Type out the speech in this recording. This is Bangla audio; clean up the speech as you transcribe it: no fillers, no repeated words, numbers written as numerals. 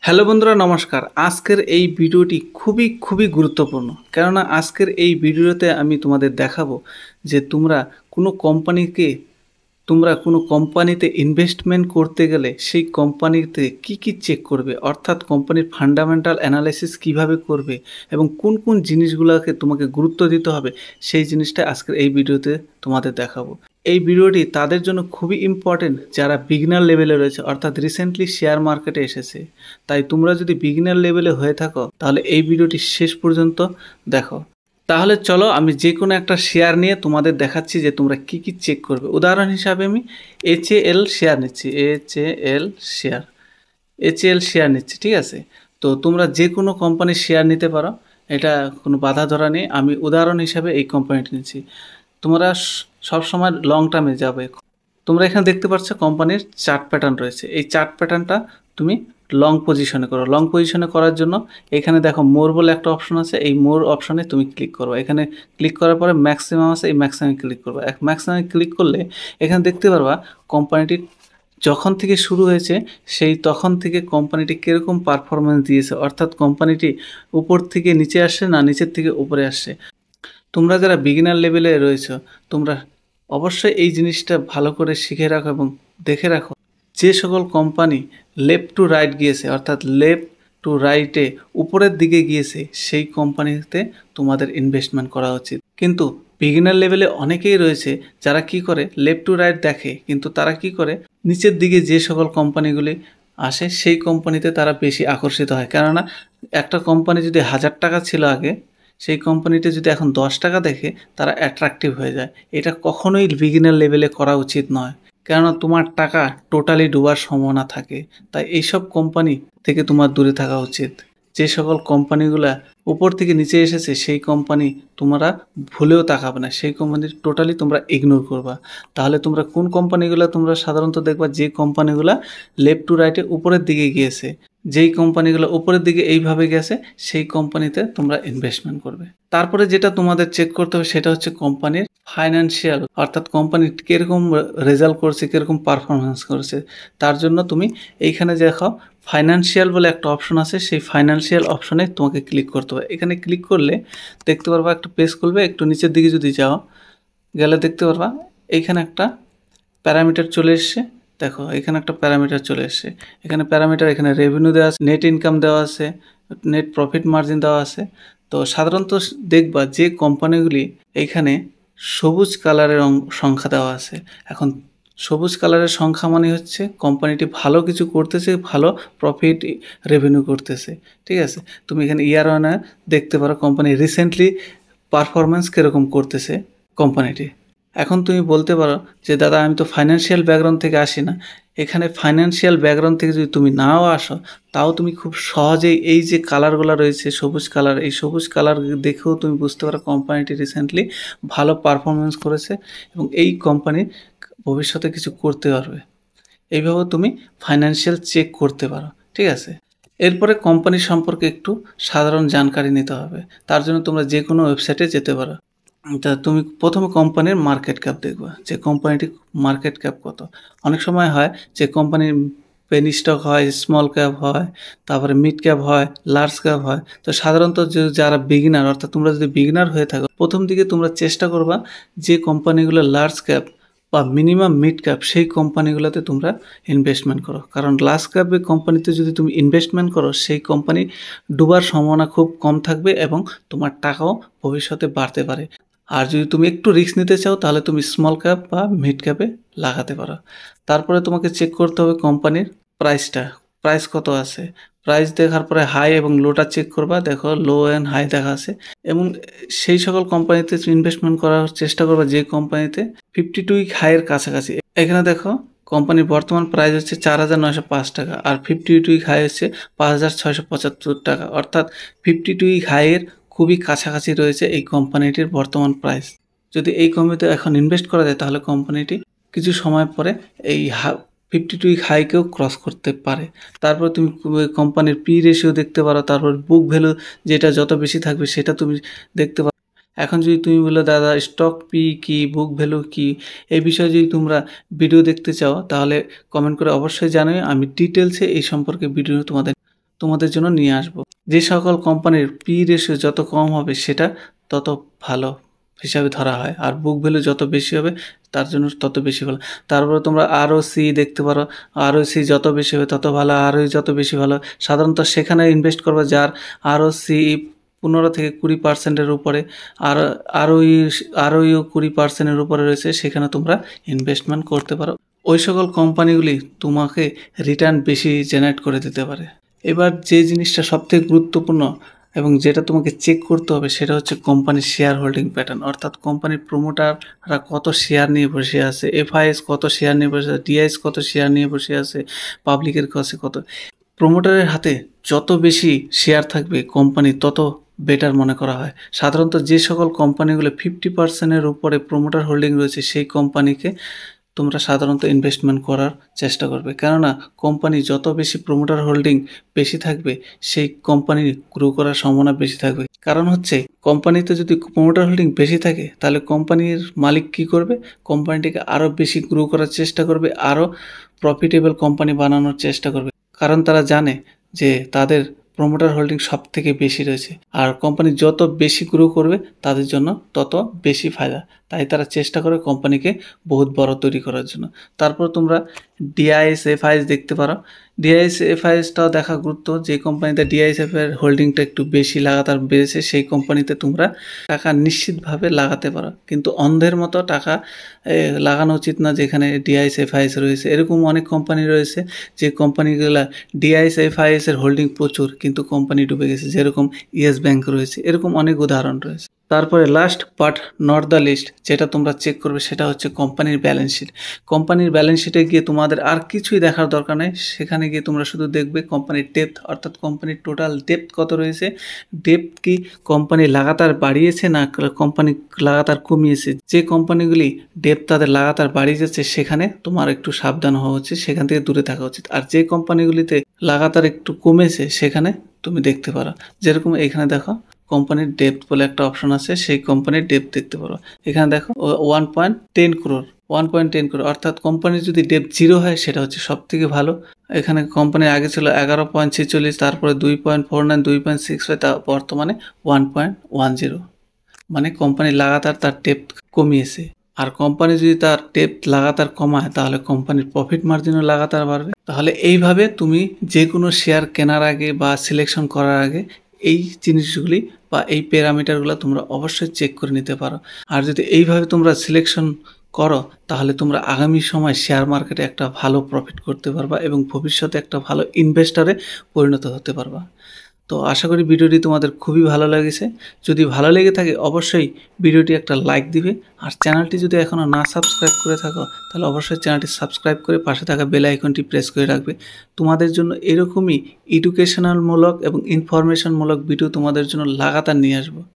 হ্যালো বন্ধুরা, নমস্কার। আজকের এই ভিডিওটি খুবই গুরুত্বপূর্ণ। কেননা আজকের এই ভিডিওতে আমি তোমাদের দেখাবো যে তোমরা কোনো কোম্পানিতে ইনভেস্টমেন্ট করতে গেলে সেই কোম্পানিতে কি চেক করবে, অর্থাৎ কোম্পানির ফান্ডামেন্টাল অ্যানালাইসিস কিভাবে করবে এবং কোন জিনিসগুলোকে তোমাকে গুরুত্ব দিতে হবে, সেই জিনিসটা আজকের এই ভিডিওতে তোমাদের দেখাবো। এই ভিডিওটি তাদের জন্য খুবই ইম্পর্টেন্ট যারা বিগিনার লেভেলে রয়েছে, অর্থাৎ রিসেন্টলি শেয়ার মার্কেটে এসেছে। তাই তোমরা যদি বিগিনার লেভেলে হয়ে থাকো তাহলে এই ভিডিওটি শেষ পর্যন্ত দেখো। তাহলে চলো আমি যে কোনো একটা শেয়ার নিয়ে তোমাদের দেখাচ্ছি যে তোমরা কি চেক করবে। উদাহরণ হিসাবে আমি HAL শেয়ার নিচ্ছি, HAL শেয়ার নিচ্ছি, ঠিক আছে। তো তোমরা যে কোনো কোম্পানির শেয়ার নিতে পারো, এটা কোনো বাধা ধরা নেই। আমি উদাহরণ হিসাবে এই কোম্পানিটি নিচ্ছি। তোমরা সবসময় লং টার্মে যাবে। তোমরা এখানে দেখতে পাচ্ছ কোম্পানির চার্ট প্যাটার্ন রয়েছে। এই চার্ট প্যাটার্নটা তুমি লং পজিশনে করো। লং পজিশনে করার জন্য এখানে দেখো মোর বলে একটা অপশন আছে, এই মোর অপশনে তুমি ক্লিক করো। এখানে ক্লিক করার পরে ম্যাক্সিমাম আছে, এই ম্যাক্সিমামে ক্লিক করবা। ম্যাক্সিমামে ক্লিক করলে এখানে দেখতে পারবা কোম্পানিটি যখন থেকে শুরু হয়েছে সেই তখন থেকে কোম্পানিটি কীরকম পারফরমেন্স দিয়েছে, অর্থাৎ কোম্পানিটি উপর থেকে নিচে আসছে না নিচের থেকে উপরে আসছে। তোমরা যারা বিগিনার লেভেলে রয়েছো তোমরা অবশ্যই এই জিনিসটা ভালো করে শিখে রাখো এবং দেখে রাখো যে সকল কোম্পানি লেফট টু রাইট গিয়েছে, অর্থাৎ লেফট টু রাইটে উপরের দিকে গিয়েছে, সেই কোম্পানিতে তোমাদের ইনভেস্টমেন্ট করা উচিত। কিন্তু বিগিনার লেভেলে অনেকেই রয়েছে যারা কি করে লেফট টু রাইট দেখে, কিন্তু তারা কি করে নিচের দিকে যে সকল কোম্পানিগুলি আসে সেই কোম্পানিতে তারা বেশি আকর্ষিত হয়। কেননা একটা কোম্পানি যদি 1000 টাকা ছিল আগে, সেই কোম্পানিতে যদি এখন 10 টাকা দেখে তারা অ্যাট্রাকটিভ হয়ে যায়। এটা কখনোই বিগিনার লেভেলে করা উচিত নয়, কেননা তোমার টাকা টোটালি ডুবার সম্ভাবনা থাকে। তাই এইসব কোম্পানি থেকে তোমার দূরে থাকা উচিত। যে সকল কোম্পানিগুলা উপর থেকে নিচে এসেছে সেই কোম্পানি তোমরা ভুলেও তাকাবে না, সেই কোম্পানি টোটালি তোমরা ইগনোর করবা। তাহলে তোমরা কোন কোম্পানিগুলো তোমরা সাধারণত দেখবা, যে কোম্পানিগুলা লেফট টু রাইটে উপরের দিকে গিয়েছে, যেই কোম্পানিগুলো উপরের দিকে এইভাবে গেছে সেই কোম্পানিতে তোমরা ইনভেস্টমেন্ট করবে। তারপরে যেটা তোমাদের চেক করতে হবে সেটা হচ্ছে কোম্পানির ফাইন্যান্সিয়াল, অর্থাৎ কোম্পানি কীরকম রেজাল্ট করছে, কীরকম পারফরমেন্স করেছে। তার জন্য তুমি এইখানে দেখো ফাইন্যান্সিয়াল বলে একটা অপশন আছে, সেই ফাইন্যান্সিয়াল অপশনে তোমাকে ক্লিক করতে হবে। এখানে ক্লিক করলে দেখতে পারবা একটা পেজ খুলবে। একটু নিচের দিকে যদি যাও, গেলে দেখতে পারবা এইখানে একটা প্যারামিটার চলে এসছে। দেখো এখানে একটা প্যারামিটার চলে এসছে। এখানে প্যারামিটার, এখানে রেভিনিউ দেওয়া আছে, নেট ইনকাম দেওয়া আছে, নেট প্রফিট মার্জিন দেওয়া আছে। তো সাধারণত দেখবা যে কোম্পানিগুলি এইখানে সবুজ কালারের সংখ্যা দেওয়া আছে। এখন সবুজ কালারের সংখ্যা মানে হচ্ছে কোম্পানিটি ভালো কিছু করতেছে, ভালো প্রফিট রেভিনিউ করতেছে, ঠিক আছে। তুমি এখানে ইয়ার ওয়ানে দেখতে পারো কোম্পানি রিসেন্টলি পারফরমেন্স কীরকম করতেছে কোম্পানিটি। এখন তুমি বলতে পারো যে দাদা আমি তো ফাইন্যান্সিয়াল ব্যাকগ্রাউন্ড থেকে আসি না। এখানে ফাইন্যান্সিয়াল ব্যাকগ্রাউন্ড থেকে যদি তুমি নাও আসো, তাও তুমি খুব সহজেই এই যে কালারগুলো রয়েছে সবুজ কালার, এই সবুজ কালার দেখেও তুমি বুঝতে পারো কোম্পানিটি রিসেন্টলি ভালো পারফরমেন্স করেছে এবং এই কোম্পানি ভবিষ্যতে কিছু করতে পারবে। এইভাবে তুমি ফাইন্যান্সিয়াল চেক করতে পারো, ঠিক আছে। এরপরে কোম্পানি সম্পর্কে একটু সাধারণ জানকারি নিতে হবে। তার জন্য তোমরা যে কোনো ওয়েবসাইটে যেতে পারো। তা তুমি প্রথমে কোম্পানির মার্কেট ক্যাপ দেখবা, যে কোম্পানিটি মার্কেট ক্যাপ কত। অনেক সময় হয় যে কোম্পানির পেনি স্টক হয়, স্মল ক্যাপ হয়, তারপরে মিড ক্যাপ হয়, লার্জ ক্যাপ হয়। তো সাধারণত যারা বিগিনার, অর্থাৎ তোমরা যদি বিগিনার হয়ে থাকো, প্রথম দিকে তোমরা চেষ্টা করবা যে কোম্পানিগুলো লার্জ ক্যাপ বা মিনিমাম মিড ক্যাপ সেই কোম্পানিগুলোতে তোমরা ইনভেস্টমেন্ট করো। কারণ লার্জ ক্যাপের কোম্পানিতে যদি তুমি ইনভেস্টমেন্ট করো সেই কোম্পানি ডুবার সম্ভাবনা খুব কম থাকবে এবং তোমার টাকাও ভবিষ্যতে বাড়তে পারে। আর যদি তুমি একটু রিস্ক নিতে চাও তাহলে তুমি স্মল ক্যাপ বা মিড ক্যাপে লাগাতে পারো। তারপরে তোমাকে চেক করতে হবে কোম্পানির প্রাইস কত আছে। প্রাইস দেখার পরে হাই এবং লোটা চেক করবা। দেখো লো অ্যান্ড হাই দেখা আছে এবং সেই সকল কোম্পানিতে ইনভেস্টমেন্ট করার চেষ্টা করবা যে কোম্পানিতে 52 উইক হাইয়ের কাছাকাছি। এখানে দেখো কোম্পানির বর্তমান প্রাইস হচ্ছে 4905 টাকা আর 52 উইক হাই হচ্ছে 5675 টাকা, অর্থাৎ 52 উইক হাইয়ের খুবই কাছাকাছি রয়েছে এই কোম্পানিটির বর্তমান প্রাইস। যদি এই কোম্পানিতে এখন ইনভেস্ট করা যায় তাহলে কোম্পানিটি কিছু সময় পরে এই 52 উইক হাইকেও ক্রস করতে পারে। তারপর তুমি কোম্পানির পি রেশিও দেখতে পারো, তারপর বুক ভ্যালু যেটা যত বেশি থাকবে সেটা তুমি দেখতে পারো। এখন যদি তুমি বলো দাদা স্টক পি কি, বুক ভ্যালু কি, এই বিষয়ে যদি তোমরা ভিডিও দেখতে চাও তাহলে কমেন্ট করে অবশ্যই জানাবে। আমি ডিটেলসে এই সম্পর্কে ভিডিও তোমাদের। তোমাদের জন্য নিয়ে আসব। যে সকল কোম্পানির পি রেশিও যত কম হবে সেটা তত ভালো হিসাবে ধরা হয়, আর বুক ভ্যালু যত বেশি হবে তার জন্য তত বেশি ভালো। তারপরে তোমরা আরওসি দেখতে পারো, আরওসি যত বেশি হবে তত ভালো, আরওই যত বেশি ভালো। সাধারণত সেখানে ইনভেস্ট করবে যার আরওসি 15 থেকে 20%-এর উপরে, আর আরওইও 20%-এর উপরে রয়েছে, সেখানে তোমরা ইনভেস্টমেন্ট করতে পারো। ওই সকল কোম্পানিগুলি তোমাকে রিটার্ন বেশি জেনারেট করে দিতে পারে। এবার যে জিনিসটা সবথেকে গুরুত্বপূর্ণ এবং যেটা তোমাকে চেক করতে হবে সেটা হচ্ছে কোম্পানির শেয়ার হোল্ডিং প্যাটার্ন, অর্থাৎ কোম্পানির প্রমোটাররা কত শেয়ার নিয়ে বসে আছে, এফআইএস কত শেয়ার নিয়ে বসে আছে, ডিআইএস কত শেয়ার নিয়ে বসে আছে, পাবলিকের কাছে কত। প্রমোটারের হাতে যত বেশি শেয়ার থাকবে কোম্পানি তত বেটার মনে করা হয়। সাধারণত যে সকল কোম্পানিগুলো 50%-এর উপরে প্রমোটার হোল্ডিং রয়েছে সেই কোম্পানিকে তোমরা সাধারণত ইনভেস্টমেন্ট করার চেষ্টা করবে, কেননা কোম্পানি যত বেশি প্রমোটার হোল্ডিং বেশি থাকবে সেই কোম্পানি গ্রো করার সম্ভাবনা বেশি থাকবে। কারণ হচ্ছে কোম্পানিতে যদি প্রমোটার হোল্ডিং বেশি থাকে তাহলে কোম্পানির মালিক কি করবে, কোম্পানিটিকে আরও বেশি গ্রো করার চেষ্টা করবে, আরও প্রফিটেবল কোম্পানি বানানোর চেষ্টা করবে, কারণ তারা জানে যে তাদের প্রমোটার হোল্ডিং সব থেকে বেশি রয়েছে, আর কোম্পানি যত বেশি গ্রো করবে তাদের জন্য তত বেশি ফায়দা। তাই তারা চেষ্টা করে কোম্পানিকে বহুত বড় তৈরি করার জন্য। তারপর তোমরা ডিআইএস এফআইএস দেখতে পারো। ডিআইএস এফআইএসটাও দেখা গুরুত্ব, যে কোম্পানিতে ডিআইএসএফ এর হোল্ডিংটা একটু বেশি লাগাতার বেড়েছে সেই কোম্পানিতে তোমরা টাকা নিশ্চিতভাবে লাগাতে পারো, কিন্তু অন্ধের মতো টাকা লাগানো উচিত না যেখানে ডিআইএস এফআইএস রয়েছে। এরকম অনেক কোম্পানি রয়েছে যে কোম্পানিগুলো ডিআইএস এফআইএস এর হোল্ডিং প্রচুর কিন্তু কোম্পানি ডুবে গেছে, যেরকম ইয়েস ব্যাংক রয়েছে, এরকম অনেক উদাহরণ রয়েছে। তারপরে last but not the least যেটা তোমরা চেক করবে সেটা হচ্ছে কোম্পানির ব্যালেন্স শিট। কোম্পানির ব্যালেন্স শিটে গিয়ে তোমাদের আর কিছুই দেখার দরকার নেই, সেখানে গিয়ে তোমরা শুধু দেখবে কোম্পানির ডেপথ, অর্থাৎ কোম্পানির টোটাল ডেপথ কত রয়েছে, ডেপথ কি কোম্পানি লাগাতার বাড়িয়েছে না কোম্পানি লাগাতার কমিয়েছে। যে কোম্পানিগুলি ডেপথ তাদের লাগাতার বাড়িয়ে যাচ্ছে সেখানে তোমার একটু সাবধান হওয়া উচিত, সেখান থেকে দূরে থাকা উচিত। আর যে কোম্পানিগুলিতে লাগাতার একটু কমেছে সেখানে তুমি দেখতে পারো, যেরকম এখানে দেখো কোম্পানির ডেপথ বলে একটা অপশন আছে, সেই কোম্পানির ডেপথ দেখতে পারো। এখানে দেখো 1.10 crore, 1.10 crore, অর্থাৎ কোম্পানির যদি ডেপথ 0 হয় সেটা হচ্ছে সব থেকে ভালো। এখানে কোম্পানির আগে ছিল 11.46, তারপরে 2.49, 2.65, তা বর্তমানে 1.10, মানে কোম্পানি লাগাতার তার ডেপথ কমিয়েছে। আর কোম্পানি যদি তার ডেপথ লাগাতার কমায় তাহলে কোম্পানির প্রফিট মার্জিনও লাগাতার বাড়বে। তাহলে এইভাবে তুমি যে কোনো শেয়ার কেনার আগে বা সিলেকশন করার আগে এই জিনিসগুলি বা এই প্যারামিটারগুলো তোমরা অবশ্যই চেক করে নিতে পারো। আর যদি এইভাবে তোমরা সিলেকশন করো তাহলে তোমরা আগামী সময় শেয়ার মার্কেটে একটা ভালো প্রফিট করতে পারবা এবং ভবিষ্যতে একটা ভালো ইনভেস্টারে পরিণত হতে পারবা। তো আশা করি ভিডিওটি তোমাদের খুবই ভালো লেগেছে। যদি ভালো লেগে থাকে অবশ্যই ভিডিওটি একটা লাইক দিবে, আর চ্যানেলটি যদি এখনও না সাবস্ক্রাইব করে থাকো তাহলে অবশ্যই চ্যানেলটি সাবস্ক্রাইব করে পাশে থাকা বেল আইকনটি প্রেস করে রাখবে। তোমাদের জন্য এরকমই এডুকেশনালমূলক এবং ইনফরমেশনমূলক ভিডিও তোমাদের জন্য লাগাতার নিয়ে আসবো।